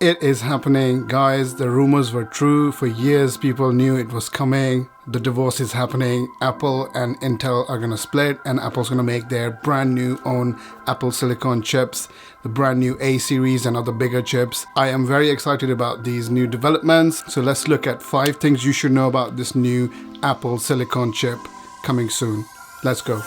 It is happening, guys. The rumors were true. For years, people knew it was coming. The divorce is happening. Apple and Intel are gonna split, and Apple's gonna make their brand new own Apple Silicon chips, the brand new A series and other bigger chips. I am very excited about these new developments. So let's look at 5 things you should know about this new Apple Silicon chip coming soon. Let's go.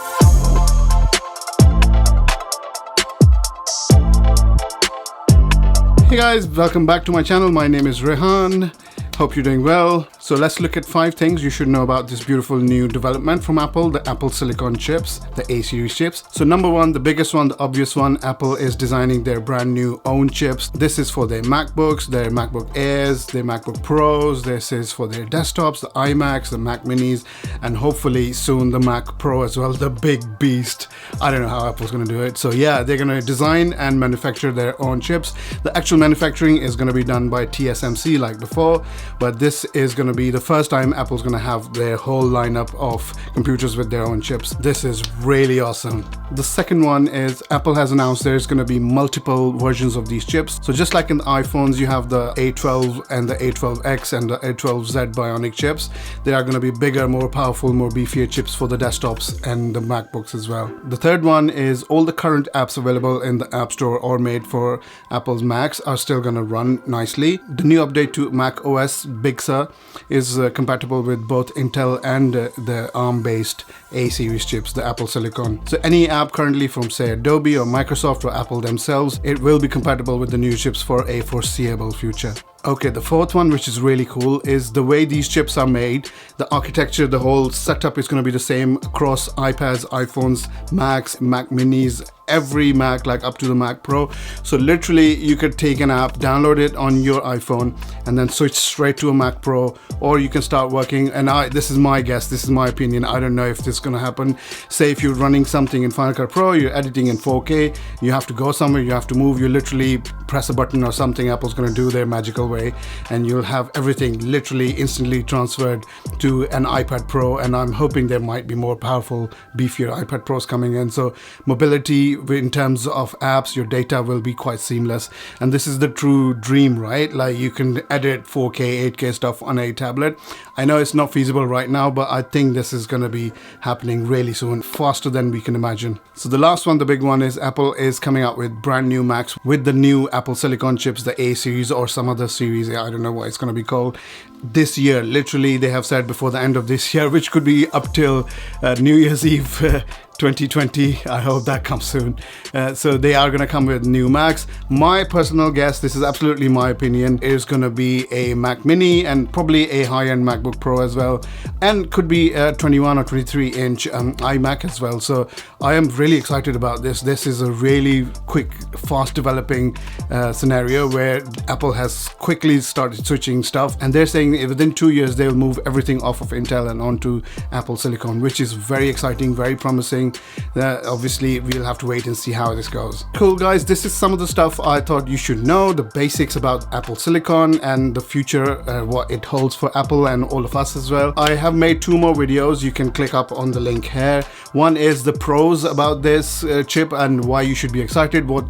Hey guys, welcome back to my channel. My name is Rehan. Hope you're doing well. So let's look at 5 things you should know about this beautiful new development from Apple, the Apple Silicon chips, the A series chips. So number 1, the biggest one, the obvious one, Apple is designing their brand new own chips. This is for their MacBooks, their MacBook Airs, their MacBook Pros. This is for their desktops, the iMacs, the Mac Minis, and hopefully soon the Mac Pro as well, the big beast. I don't know how Apple's gonna do it. So yeah, they're gonna design and manufacture their own chips. The actual manufacturing is gonna be done by TSMC like before, but this is going to be the first time Apple's going to have their whole lineup of computers with their own chips. This is really awesome. The second one is Apple has announced there's going to be multiple versions of these chips. So just like in the iPhones, you have the A12 and the A12X and the A12z Bionic chips. They are going to be bigger, more powerful, more beefier chips for the desktops and the MacBooks as well. The third one is all the current apps available in the App Store or made for Apple's Macs are still going to run nicely. The new update to Mac OS Big Sur is compatible with both Intel and the ARM-based A series chips, the Apple Silicon. So any app currently from say Adobe or Microsoft or Apple themselves, it will be compatible with the new chips for a foreseeable future. Okay, the fourth one, which is really cool, is the way these chips are made. The architecture, the whole setup is going to be the same across iPads, iPhones, Macs, Mac Minis, every Mac, like up to the Mac Pro. So literally you could take an app, download it on your iPhone, and then switch straight to a Mac Pro, or you can start working. And this is my guess, this is my opinion, I don't know if this is going to happen. Say if you're running something in Final Cut Pro, you're editing in 4K, you have to go somewhere, you have to move, you literally press a button or something, Apple's going to do their magical way, and you'll have everything literally instantly transferred to an iPad Pro. And I'm hoping there might be more powerful, beefier iPad Pros coming in. So mobility in terms of apps, your data will be quite seamless. And this is the true dream, right? Like you can edit 4K, 8K stuff on a tablet. I know it's not feasible right now, but I think this is going to be happening really soon, faster than we can imagine. So the last one, the big one, is Apple is coming out with brand new Macs with the new Apple Silicon chips, the A series or some other series. I don't know what it's going to be called. This year, literally, they have said before the end of this year, which could be up till New Year's Eve 2020. I hope that comes soon. So they are going to come with new Macs. My personal guess, this is absolutely my opinion, is going to be a Mac Mini and probably a high-end MacBook Pro as well, and could be a 21 or 23 inch iMac as well. So I am really excited about this. This is a really quick, fast developing scenario where Apple has quickly started switching stuff, and they're saying within 2 years they'll move everything off of Intel and onto Apple Silicon, which is very exciting, very promising. Obviously we'll have to wait and see how this goes. Cool guys, this is some of the stuff I thought you should know, the basics about Apple Silicon and the future, what it holds for Apple and all of us as well. I have made 2 more videos. You can click up on the link here. One is the pros about this chip and why you should be excited, what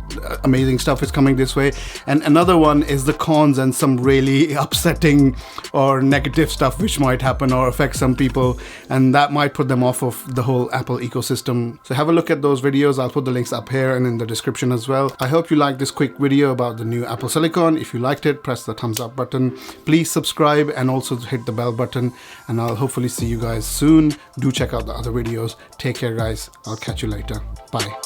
amazing stuff is coming this way, and another one is the cons and some really upsetting or negative stuff which might happen or affect some people, and that might put them off of the whole Apple ecosystem. So have a look at those videos. I'll put the links up here and in the description as well. I hope you liked this quick video about the new Apple Silicon. If you liked it, press the thumbs up button. Please subscribe and also hit the bell button, and I'll hopefully see you guys soon. Do check out the other videos. Take care guys. I'll catch you later. Bye.